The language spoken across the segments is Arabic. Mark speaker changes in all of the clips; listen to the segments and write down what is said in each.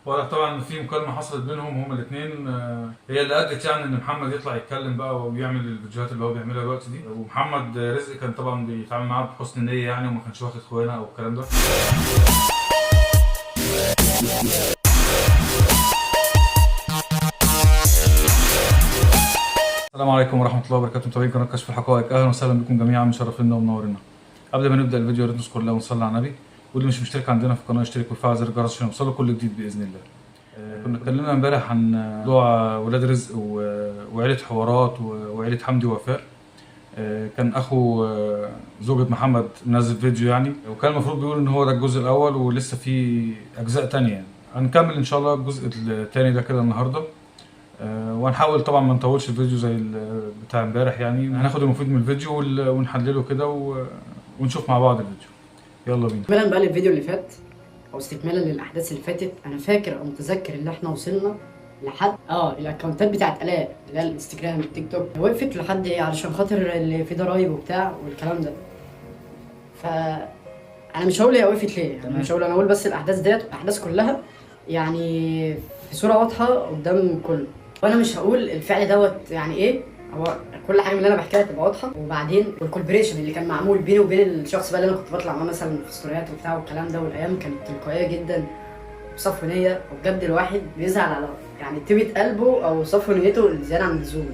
Speaker 1: واضح طبعا إن في مكالمة حصلت بينهم هما الاثنين، هي اللي ادت يعني ان محمد يطلع يتكلم بقى ويعمل الفيديوهات اللي هو بيعملها دلوقتي دي. ومحمد رزق كان طبعا بيتعامل معاه بحسن نية يعني، وما كانش واخد خوانة او الكلام ده. السلام عليكم ورحمة الله وبركاته، متابعين قناة كشف الحقائق، اهلا وسهلا بكم جميعا، مشرفينا ومنورينا. قبل ما نبدا الفيديو يا ريت نذكر الله ونصلي على النبي، واللي مش مشترك عندنا في القناه يشترك ويفعل زر الجرس عشان يوصله كل جديد باذن الله. كنا اتكلمنا امبارح عن موضوع ولاد رزق وعيله حوارات وعيله حمدي ووفاء. كان اخو زوجة محمد منزل فيديو يعني، وكان المفروض بيقول ان هو ده الجزء الاول ولسه في اجزاء تانية يعني. هنكمل ان شاء الله الجزء التاني ده كده النهارده. وهنحاول طبعا ما نطولش الفيديو زي بتاع امبارح يعني، هناخد المفيد من الفيديو ونحلله كده ونشوف مع بعض الفيديو. يلا بينا.
Speaker 2: استكمالا بقى للفيديو اللي فات او استكمالا للاحداث اللي فاتت، انا فاكر او متذكر ان احنا وصلنا لحد الاكونتات بتاعت الاء اللي هي الانستجرام والتيك توك وقفت لحد ايه علشان خاطر اللي في ضرايب وبتاع والكلام ده. ف انا مش هقول هي وقفت ليه، يعني مش هقول، انا هقول بس الاحداث ديت الاحداث كلها يعني في صوره واضحه قدام كله. وانا مش هقول الفعل دوت يعني ايه، هو كل حاجه من اللي انا بحكيها تبقى واضحه. وبعدين والكولبريشن اللي كان معمول بيني وبين الشخص بقى اللي انا كنت بطلع معاه مثلا في ستوريات وبتاع والكلام ده، والايام كانت تلقائيه جدا وصفو نيه، وبجد الواحد بيزعل على يعني طيبه قلبه او صفو نيته الزياده عن اللزوم.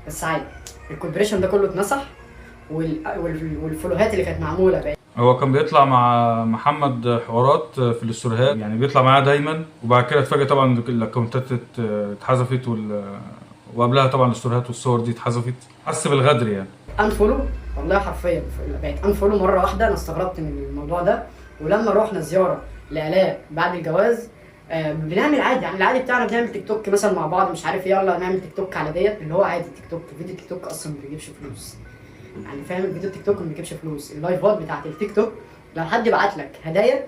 Speaker 2: بس عادي، الكولبريشن ده كله اتمسح والفولوهات اللي كانت معموله بقى.
Speaker 1: هو كان بيطلع مع محمد حوارات في الاستوريهات يعني، بيطلع معاه دايما، وبعد كده اتفاجئ طبعا الاكونتات اتحذفت وقبلها طبعا الاستوريهات والصور دي اتحذفت. حس بالغدر يعني.
Speaker 2: انفولو، والله حرفيا بقيت انفولو مره واحده. انا استغربت من الموضوع ده. ولما روحنا زياره لالاء بعد الجواز، بنعمل عادي يعني، العادي بتاعنا بنعمل تيك توك مثلا مع بعض، مش عارف ايه، يلا نعمل تيك توك على ديت اللي هو عادي. تيك توك، فيديو تيك توك اصلا ما بيجيبش فلوس يعني، فاهم؟ الفيديو تيك توك ما بيجيبش فلوس. اللايفات بتاعت التيك توك لو حد بعت لك هدايا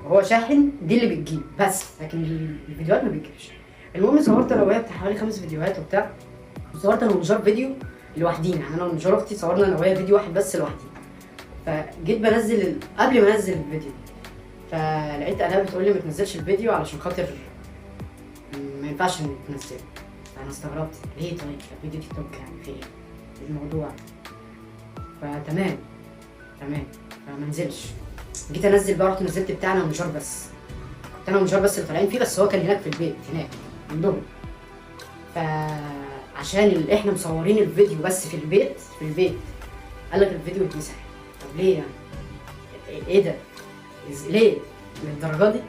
Speaker 2: هو شاحن، دي اللي بتجيب بس، لكن الفيديوهات ما بتجيبش. المهم صورت انا وهي بتاع حوالي 5 فيديوهات وبتاع، وصورت انا ونجار فيديو لوحدينا يعني، انا ونجار اختي صورنا انا وهي فيديو واحد بس لوحدينا. فجيت بنزل قبل ما انزل الفيديو، فلقيت الاء بتقول لي ما تنزلش الفيديو علشان خاطر ما ينفعش انك تنزله. فانا استغربت ليه؟ طيب فيديو تيك توك يعني في ايه الموضوع؟ فتمام فما نزلش. جيت انزل بقى، رحت نزلت بتاعنا ونجار بس، كنت انا ونجار بس اللي طالعين فيه، بس هو كان هناك في البيت هناك عندهم. فعشان احنا مصورين الفيديو بس في البيت قال لك الفيديو يتمسح. طب ليه يعني؟ ايه ده؟ ليه؟ للدرجه دي؟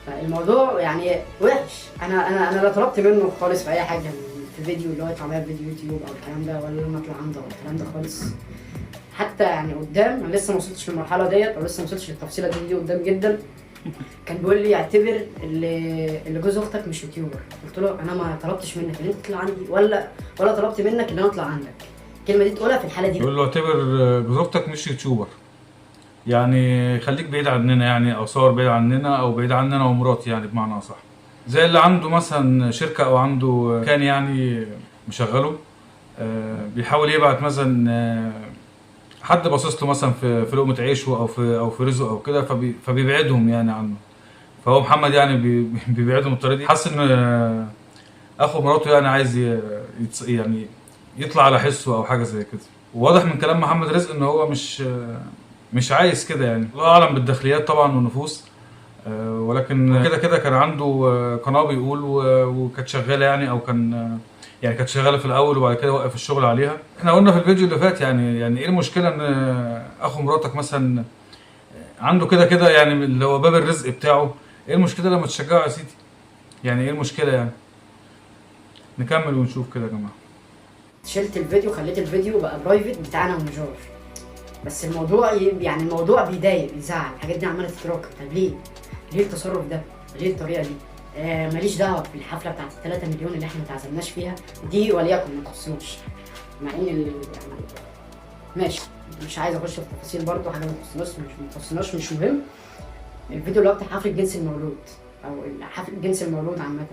Speaker 2: فالموضوع يعني وحش. انا لا طلبت منه خالص في اي حاجه في الفيديو اللي هو يطلع معايا فيديو يوتيوب او الكلام ده، ولا لما اطلع عنده او الكلام ده خالص. حتى يعني قدام، انا لسه ما وصلتش للمرحله ديت او لسه ما وصلتش للتفصيله دي قدام جدا. كان بيقول لي اعتبر اللي جوز اختك مش يوتيوبر. قلت له انا ما طلبتش منك ان انت تطلع عندي، ولا طلبت منك ان انا اطلع عندك. الكلمه دي تقولها في الحاله دي.
Speaker 1: يقول له اعتبر جوز اختك مش يوتيوبر، يعني خليك بعيد عننا يعني، او صور بعيد عننا او بعيد عننا ومراتي يعني بمعنى اصح. زي اللي عنده مثلا شركه او عنده كان يعني مشغله، بيحاول يبعت مثلا حد باصص له مثلا في لقمه عيشه او في رزقه او كده، فبيبعدهم يعني عنه. فهو محمد يعني بيبعدهم الطريقه دي. حاسس ان اخو مراته يعني عايز يعني يطلع على حسه او حاجه زي كده. وواضح من كلام محمد رزق ان هو مش عايز كده يعني. الله اعلم بالداخليات طبعا والنفوس. ولكن كده كده كان عنده قناه بيقول وكانت شغاله يعني، او كان يعني كانت شغاله في الاول وبعد كده وقف الشغل عليها. احنا قلنا في الفيديو اللي فات يعني ايه المشكله ان اخو مراتك مثلا عنده كده كده يعني اللي هو باب الرزق بتاعه؟ ايه المشكله لما تشجعه يا سيدي؟ يعني ايه المشكله يعني؟ نكمل ونشوف كده يا جماعه.
Speaker 2: شلت الفيديو، خليت الفيديو بقى برايفت بتاعنا ونجار. بس الموضوع يعني الموضوع بيضايق بيزعل، الحاجات دي عماله تتراكم. طب ليه التصرف ده؟ ليه الطريقه دي؟ ماليش دعوه في الحفله بتاعت ال3 مليون اللي احنا ما تعزمناش فيها دي، وليكن ما تخصناش. مع ان يعني ماشي، مش عايز اخش في تفاصيل برضه، حاجه ما تخصناش مش مهم. الفيديو اللي هو بتاع حفله جنس المولود او حفله جنس المولود عامه،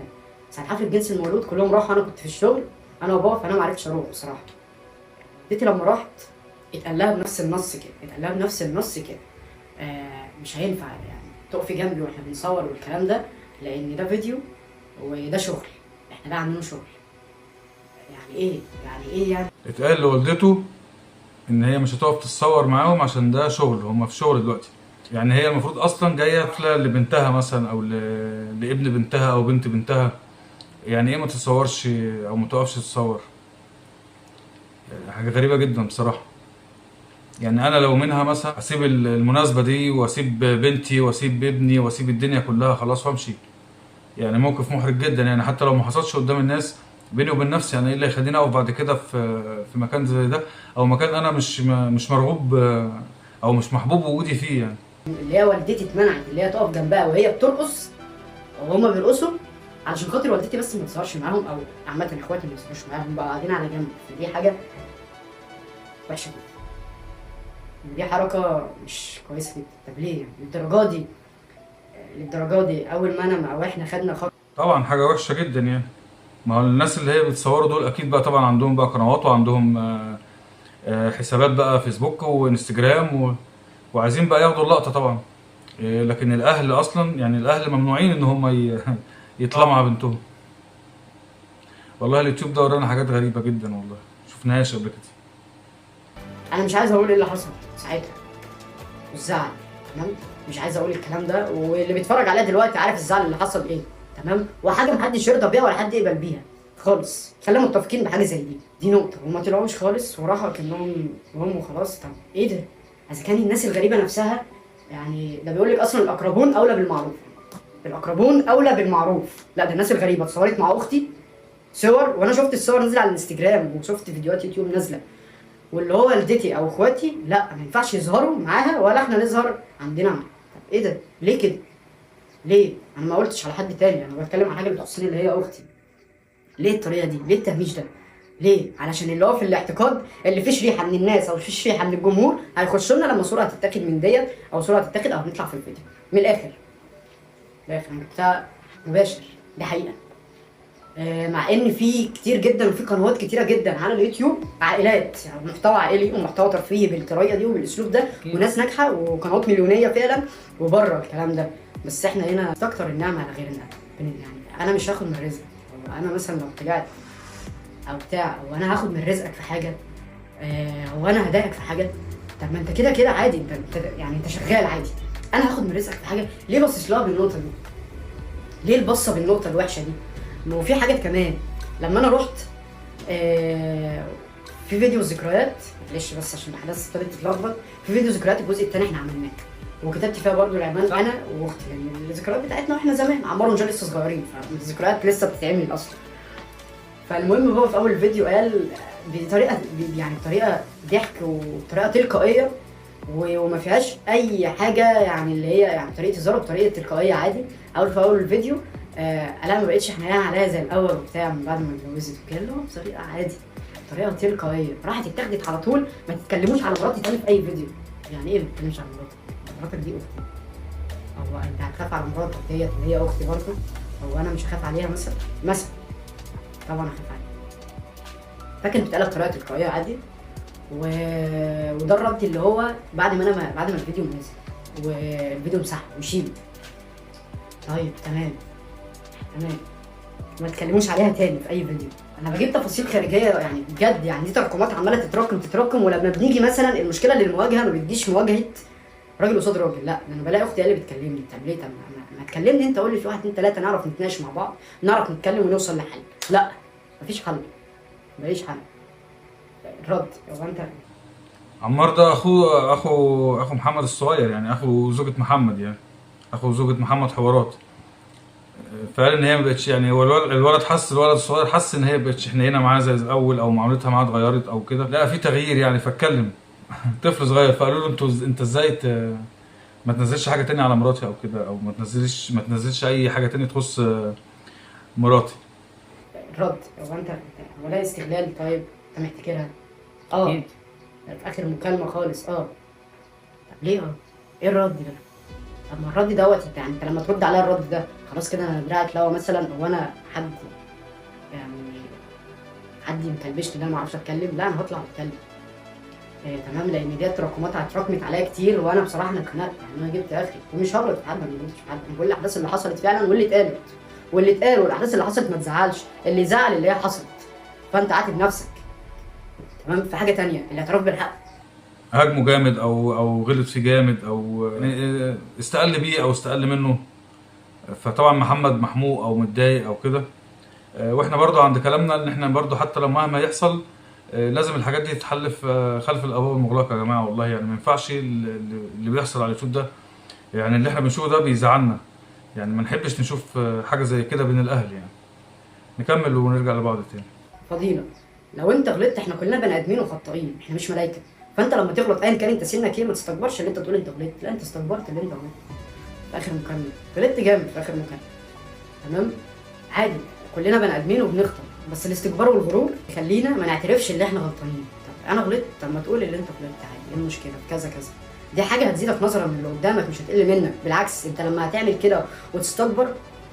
Speaker 2: ساعه حفله جنس المولود كلهم راحوا، انا كنت في الشغل انا وبابا، فانا ما عرفتش اروح بصراحه. تيتي لما رحت اتقال لها بنفس النص كده، مش هينفع يعني تقفي جنبي واحنا بنصور والكلام ده، لان ده فيديو وده شغل، احنا بقى عاملينه شغل. يعني ايه يعني
Speaker 1: اتقال لوالدته ان هي مش هتقف تتصور معاهم عشان ده شغل، هم في شغل دلوقتي. يعني هي المفروض اصلا جايه حفله لبنتها مثلا او لابن بنتها او بنت بنتها، يعني ايه ما تتصورش او ما تقفش تتصور؟ يعني حاجه غريبه جدا بصراحه. يعني انا لو منها مثلا اسيب المناسبه دي واسيب بنتي واسيب ابني واسيب الدنيا كلها خلاص وامشي. يعني موقف محرج جدا، يعني حتى لو ما حصلش قدام الناس، بيني وبين نفسي يعني ايه اللي يخليني اقف بعد كده في مكان زي ده، او مكان انا مش مرغوب او مش محبوب وجودي فيه يعني.
Speaker 2: اللي هي والدتي اتمنعت اللي هي تقف جنبها وهي بترقص وهما بيرقصوا علشان خاطر والدتي بس ما تصورش معاهم، او عامه اخواتي ما يصورش معاهم، بقى قاعدين على جنب. فدي حاجه وحشه جدا، دي حركه مش كويسه جدا. طب ليه يعني للدرجه دي اول ما انا او احنا خدنا خط؟
Speaker 1: طبعا حاجه وحشه جدا يعني. ما هو الناس اللي هي بتصوروا دول اكيد بقى طبعا عندهم بقى قنوات وعندهم حسابات بقى فيسبوك وانستجرام وعايزين بقى ياخدوا اللقطه طبعا. لكن الاهل اصلا يعني الاهل ممنوعين ان هم يطلعوا مع بنتهم. والله اليوتيوب ده ورانا حاجات غريبه جدا والله شفناهاش قبل كده.
Speaker 2: انا مش عايز اقول ايه اللي حصل ساعتها والزعل، تمام؟ مش عايز اقول الكلام ده، واللي بيتفرج عليها دلوقتي عارف الزعل اللي حصل ايه، تمام؟ وحاجه محدش يرضى بيها ولا حد يقبل بيها خالص. خلينا متفقين بحاجه زي دي نقطه. وما طلعوش خالص وراحوا كانهم هم وخلاص. طب ايه ده؟ اذا كان الناس الغريبه نفسها، يعني ده بيقول لك اصلا الاقربون اولى بالمعروف. الاقربون اولى بالمعروف. لا ده الناس الغريبه اتصورت مع اختي صور، وانا شفت الصور نازله على الانستجرام وشفت فيديوهات يوتيوب نازله، واللي هو والدتي او اخواتي لا ما ينفعش يظهروا معاها ولا احنا نظهر عندنا معاها. طب ايه ده؟ ليه كده؟ ليه؟ انا ما قلتش على حد تاني، انا بتكلم عن حاجه بتخصني اللي هي اختي. ليه الطريقه دي؟ ليه التهميش ده؟ ليه؟ علشان اللي هو في الاعتقاد اللي فيه شريحه من الناس او فيه شريحه من الجمهور هيخشوا لنا لما صوره هتتاخد من ديت او صوره هتتاخد او هنطلع في الفيديو. من الاخر انا جبتها مباشر، دي حقيقه. مع ان في كتير جدا وفي قنوات كتيره جدا على اليوتيوب عائلات، يعني محتوى عائلي ومحتوى ترفيهي بالطريقه دي وبالاسلوب ده، وناس ناجحه وقنوات مليونيه فعلا وبره الكلام ده. بس احنا هنا نستكتر النعمه على غيرنا. يعني انا مش هاخد من رزقك، انا مثلا لو طلعت او بتاع او انا هاخد من رزقك في حاجه، او انا هضايقك في حاجه، طب ما انت كده عادي، انت يعني انت شغال عادي. انا هاخد من رزقك في حاجه؟ ليه باصص لها بالنقطه دي؟ ليه البصه بالنقطه الوحشه دي؟ ما هو في حاجات كمان. لما انا رحت في فيديو الذكريات، معلش بس عشان الاحداث ابتدت تتلخبط، في فيديو ذكريات الجزء الثاني احنا عملناه وكتبت فيها برضو العنوان انا واختي، لان يعني الذكريات بتاعتنا واحنا زمان عمار ونجال لسه صغيرين، فالذكريات لسه بتتعمل اصلا. فالمهم هو في اول فيديو قال بطريقه يعني بطريقه ضحك وبطريقه تلقائيه وما فيهاش اي حاجه، يعني اللي هي يعني طريقه هزار وبطريقه تلقائيه عادي. في اول الفيديو انا ما بقتش حنينه عليها زي الاول وبتاع من بعد ما اتجوزت وكده، اللي هو بطريقه عادي، طريقه تلقائيه. راحت اتاخدت على طول ما تتكلموش على مراتي تاني في اي فيديو. يعني ايه ما تتكلمش على مراتك؟ مراتك دي اختي. هو انت هتخاف على مراتك ديت اللي هي اختي برضه؟ هو انا مش هخاف عليها مثلا؟ طبعا هخاف عليها. فكانت بتتقال بطريقه تلقائيه عادي. وده الرد اللي هو بعد ما الفيديو نزل والفيديو مسحه وشيله. طيب تمام ما تكلموش عليها تاني في اي فيديو. انا بجيب تفاصيل خارجيه يعني بجد، يعني دي تراكمات عماله تتراكم، ولما بنيجي مثلا المشكله اللي المواجهه ما بتجيش مواجهه راجل قصاد راجل، لا انا بلاقي اختي هي اللي بتكلمني. طب ليه؟ طب ما تكلمني انت، قول لي في 1 2 3 نعرف نتناقش مع بعض، نعرف نتكلم ونوصل لحل. لا مفيش حل، ماليش حل. الرد هو انت
Speaker 1: عمار ده اخو محمد الصغير، يعني اخو زوجة محمد، يعني اخو زوجة محمد حوارات. فقال ان هي ما بقتش، يعني هو الولد الصغير حس ان هي ما بقتش حنينه معاه زي الاول، او معاملتها معاه اتغيرت او كده، لا في تغيير يعني، فاتكلم. طفل صغير. فقالوا له انت ازاي ما تنزلش حاجه تانية على مراتي او كده، او ما تنزلش اي حاجه تانية تخص مراتي.
Speaker 2: الرد هو انت هو ده استغلال؟ طيب انت محتكرها؟ في اخر مكالمه خالص. طب ليه؟ ايه الرد ده؟ طب ما الرد دوت انت لما ترد عليا الرد ده خلاص كده انا دراعك لو مثلا هو انا حد مكلبشني ده ما اعرفش اتكلم، لا انا هطلع اتكلم. تمام، لان دي تراكمات اتراكمت عليا كتير، وانا بصراحه انا اتخنقت، يعني انا جبت اخري ومش هغلط في حد، ما غلطتش في حد، انا بقول الاحداث اللي حصلت فعلا واللي اتقالت، واللي اتقال والاحداث اللي حصلت ما تزعلش، اللي زعل اللي هي حصلت، فانت عاتب نفسك. تمام. في حاجه تانية، الاعتراف بالحق.
Speaker 1: هاجمه جامد او غلط فيه جامد او يعني استقل بيه او استقل منه، فطبعا محمد محموق او متضايق او كده. واحنا برضو عند كلامنا ان احنا برضو حتى لو مهما يحصل لازم الحاجات دي تتحل خلف الابواب المغلقه يا جماعه، والله يعني ما ينفعش اللي بيحصل على اليوتيوب ده، يعني اللي احنا بنشوفه ده بيزعلنا، يعني ما نحبش نشوف حاجه زي كده بين الاهل يعني. نكمل ونرجع لبعض تاني.
Speaker 2: فضيله، لو انت غلطت احنا كلنا بني ادمين وخطائين، احنا مش ملائكه، فانت لما تغلط ايا كان انت سنك ايه ما تستكبرش ان انت تقول انت غلطت، لا انت استكبرت اللي انت غلطت. في اخر مكالمه غلطت جامد في اخر مكالمه. تمام. عادي، كلنا بني ادمين وبنخطئ، بس الاستكبار والغرور يخلينا ما نعترفش ان احنا غلطانين. طب انا غلطت، طب ما تقول اللي انت غلطت عادي، ايه المشكله في كذا كذا؟ دي حاجه هتزيدك نظره من اللي قدامك، مش هتقل منك، بالعكس انت لما هتعمل كده وتستكبر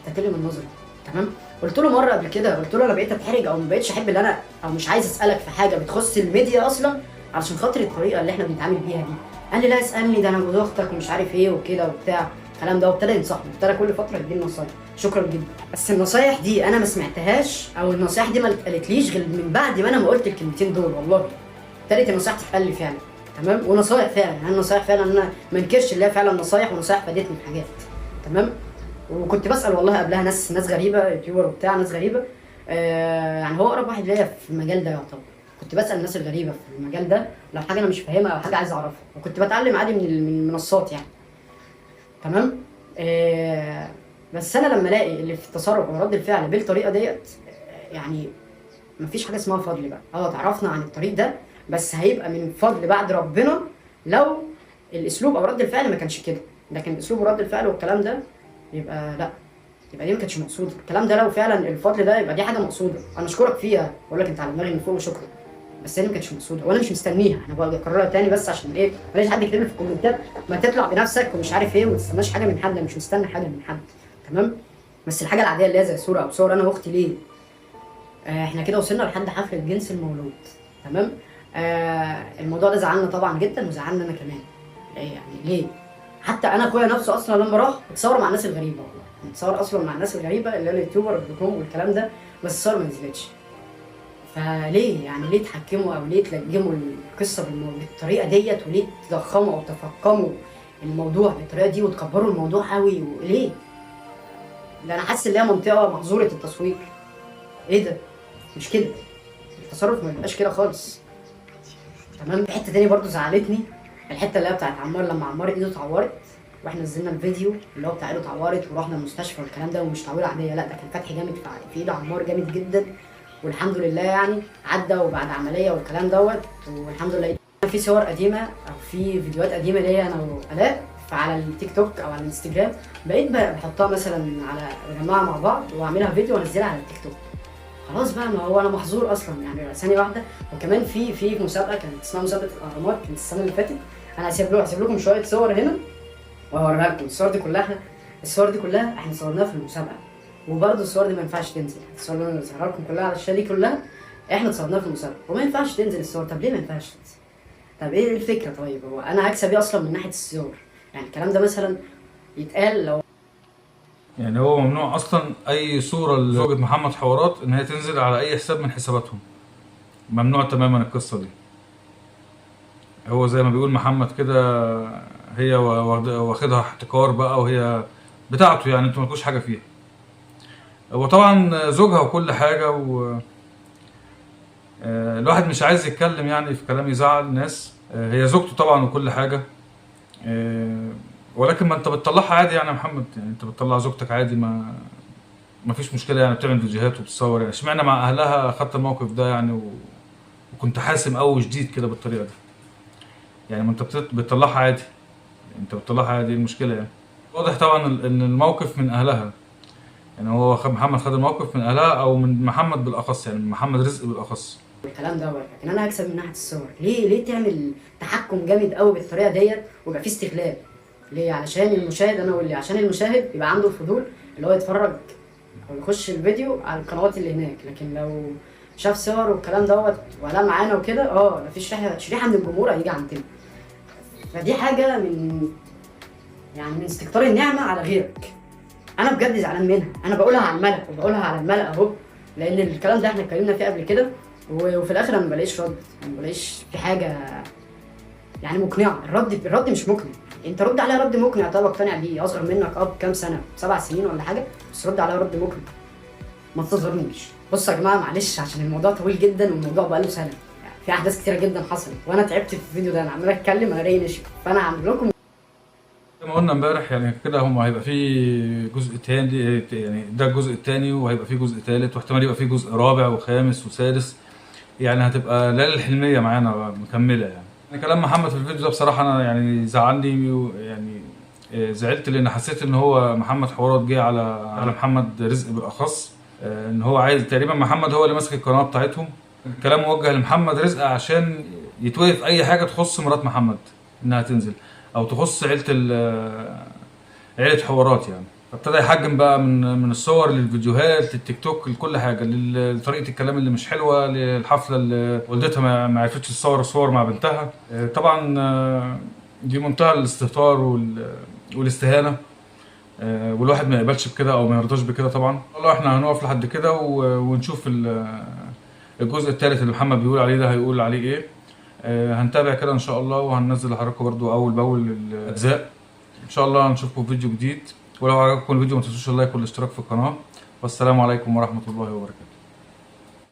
Speaker 2: هتقل من نظرك. تمام. قلت له مره قبل كده، قلت له انا بقيت اتحرج او ما بقيتش احب ان انا او مش عايز اسالك في حاجه بتخص الميديا اصلا علشان خاطر الطريقه اللي احنا بنتعامل بيها دي. قال لي لا اسالني، ده انا جوز اختك ومش عارف ايه وكده وبتاع الكلام ده، وابتدى ينصحني، ابتدى كل فتره يديني نصايح. شكرا جدا، بس النصايح دي انا ما سمعتهاش، او النصايح دي ما اتقالتليش غير من بعد ما انا ما قلت الكلمتين دول، والله ابتدت النصايح تتقال لي فعلا. تمام. ونصايح فعلا، يعني النصايح فعلا انا ما انكرش اللي هي فعلا نصايح، ونصايح فادتني في حاجات. تمام. وكنت بسال والله قبلها ناس غريبه، يوتيوبر وبتاع، ناس غريبه، يعني هو اقرب واحد ليا في المجال ده يعتبر. كنت بسال الناس الغريبه في المجال ده لو حاجه انا مش فاهمها او حاجه عايز اعرفها، وكنت بتعلم عادي من المنصات يعني. تمام. بس انا لما الاقي اللي في التصرف ورد الفعل بالطريقه ديت، يعني مفيش حاجه اسمها فضل بقى. اتعرفنا عن الطريق ده، بس هيبقى من فضل بعد ربنا لو الاسلوب او رد الفعل ما كانش كده، لكن الاسلوب ورد الفعل والكلام ده يبقى لا، يبقى دي ما كانتش مقصوده. الكلام ده لو فعلا الفضل ده يبقى دي حاجه مقصوده، انا اشكرك فيها، بقول لك انت على دماغي من فوق وشكرا، بس هي ما كانتش مقصوده وانا مش مستنيها. انا بقى بكررها تاني بس عشان ايه، بلاش حد يكتب لي في الكومنتات ما تطلع بنفسك ومش عارف ايه وما تستناش حاجه من حد، انا مش مستني حاجه من حد. تمام. بس الحاجه العاديه اللي هي زي صوره او صور انا واختي ليه، احنا كده وصلنا لحد حفله جنس المولود. تمام. الموضوع ده زعلنا طبعا جدا، وزعلنا انا كمان. ليه يعني ليه؟ حتى انا اخويا نفسه اصلا لما راح اتصور مع الناس الغريبه، والله اتصور اصلا مع الناس الغريبه اللي هي اليوتيوبر والكوم والكلام ده، بس الصور ما نزلتش. فليه يعني ليه تحكموا او ليه تلجموا القصه بالطريقه ديت، وليه تضخموا او تفخموا الموضوع بالطريقه دي وتكبروا الموضوع قوي، وليه؟ ده انا حاسس ان هي منطقه محظوره التصوير. ايه ده؟ مش كده، التصرف ما يبقاش كده خالص. تمام. في حته تاني برضو زعلتني، الحته اللي هي بتاعت عمار، لما عمار ايده اتعورت واحنا نزلنا الفيديو اللي هو بتاع ايده اتعورت ورحنا المستشفى والكلام ده، ومش تعويره عاديه، لا ده كان فتح جامد في ايد عمار جامد جدا، والحمد لله يعني عدى وبعد عمليه والكلام دوت، والحمد لله. في صور قديمه او في فيديوهات قديمه ليا انا والاء على التيك توك او على الانستجرام، بقيت بحطها مثلا على جماعه مع بعض واعملها فيديو وانزلها على التيك توك. خلاص بقى، ما هو انا محظور اصلا يعني ثانيه واحده. وكمان في مسابقه كانت اسمها مسابقه الاهرامات، كانت السنه اللي فاتت. انا هسيب لكم شويه صور هنا واوريها لكم. الصور دي كلها احنا صورناها في المسابقه، وبرده الصور دي ما ينفعش تنزل. الصور اللي انا بظهرها لكم كلها على الشاشه دي كلها احنا صورناها في المسابقه، وما ينفعش تنزل الصور. طب ليه ما ينفعش تنزل؟ طب ايه الفكره؟ طيب هو انا هكسب ايه اصلا من ناحيه الصور؟ يعني الكلام ده مثلا يتقال لو
Speaker 1: يعني هو ممنوع اصلا اي صوره لزوجة محمد حوارات ان هي تنزل على اي حساب من حساباتهم، ممنوع تماما القصه دي. هو زي ما بيقول محمد كده، هي واخدها احتكار بقى وهي بتاعته، يعني انتوا مالكوش حاجه فيها. هو طبعا زوجها وكل حاجه، و الواحد مش عايز يتكلم يعني في كلام يزعل الناس. هي زوجته طبعا وكل حاجه، ولكن ما انت بتطلعها عادي يعني يا محمد، يعني انت بتطلع زوجتك عادي، ما فيش مشكله يعني، بتعمل فيديوهات وبتصور. يعني اشمعنى مع اهلها اخدت الموقف ده يعني، وكنت حاسم قوي وشديد كده بالطريقه دي؟ يعني ما انت بتطلعها عادي، انت بتطلعها عادي، المشكله يعني. واضح طبعا ان الموقف من اهلها، يعني هو محمد خد الموقف من اهلها او من محمد بالاخص، يعني من محمد رزق بالاخص.
Speaker 2: الكلام ده، لكن انا هكسب من ناحيه الصور. ليه تعمل تحكم جامد قوي بالطريقه ديت ويبقى فيه استغلال؟ ليه؟ علشان المشاهد، انا اقول ليه، عشان المشاهد يبقى عنده الفضول اللي هو يتفرج او يخش الفيديو على القنوات اللي هناك. لكن شاف صور والكلام دوت ولا معانا وكده، مفيش شريحه من الجمهور هيجي عندنا. فدي حاجه من استكتار النعمه على غيرك. انا بجد زعلان منها، انا بقولها على الملأ وبقولها على الملأ اهو، لان الكلام ده احنا اتكلمنا فيه قبل كده، وفي الاخر انا ما بلاقيش رد، ما بلاقيش في حاجه يعني مقنعه. الرد مش مقنع. انت رد عليها رد مقنع، طب اقتنع بيه، اصغر منك بكام سنه، 7 سنين ولا حاجه، بس رد عليها رد مقنع، ما تظهرنيش. بصوا يا جماعه معلش عشان الموضوع طويل جدا والموضوع بقاله سنه، يعني في احداث كتيره جدا حصلت وانا تعبت في الفيديو ده، انا عمال اتكلم انا رأيي نشف، فانا هعمل لكم
Speaker 1: زي ما قلنا امبارح يعني كده، هم هيبقى في جزء تاني، يعني ده الجزء التاني وهيبقى في جزء تالت، واحتمال يبقى في جزء رابع وخامس وسادس. يعني هتبقى ليالي الحلمية معانا مكملة يعني كلام محمد في الفيديو ده بصراحة أنا يعني زعلني، يعني زعلت لأن حسيت إن هو محمد حوارات جه على محمد رزق بالأخص. إن هو عايز تقريبا محمد هو اللي ماسك القناة بتاعتهم. الكلام موجه لمحمد رزق عشان يتوقف أي حاجة تخص مرات محمد إنها تنزل، أو تخص عيلة حوارات يعني. فابتدى يحجم بقى من الصور للفيديوهات للتيك توك لكل حاجه، لطريقه الكلام اللي مش حلوه، للحفله اللي والدتها ما عرفتش تصور صور مع بنتها. طبعا دي منتهى الاستهتار والاستهانه، والواحد ما يقبلش بكده او ما يرضاش بكده. طبعا والله احنا هنقف لحد كده ونشوف الجزء الثالث اللي محمد بيقول عليه ده هيقول عليه ايه. هنتابع كده ان شاء الله، وهننزل لحضراتكم برضو اول باول الاجزاء ان شاء الله. نشوفكم في فيديو جديد، ولو عجبكم الفيديو ما تنسوش اللايك والاشتراك في القناه. والسلام عليكم ورحمه الله وبركاته.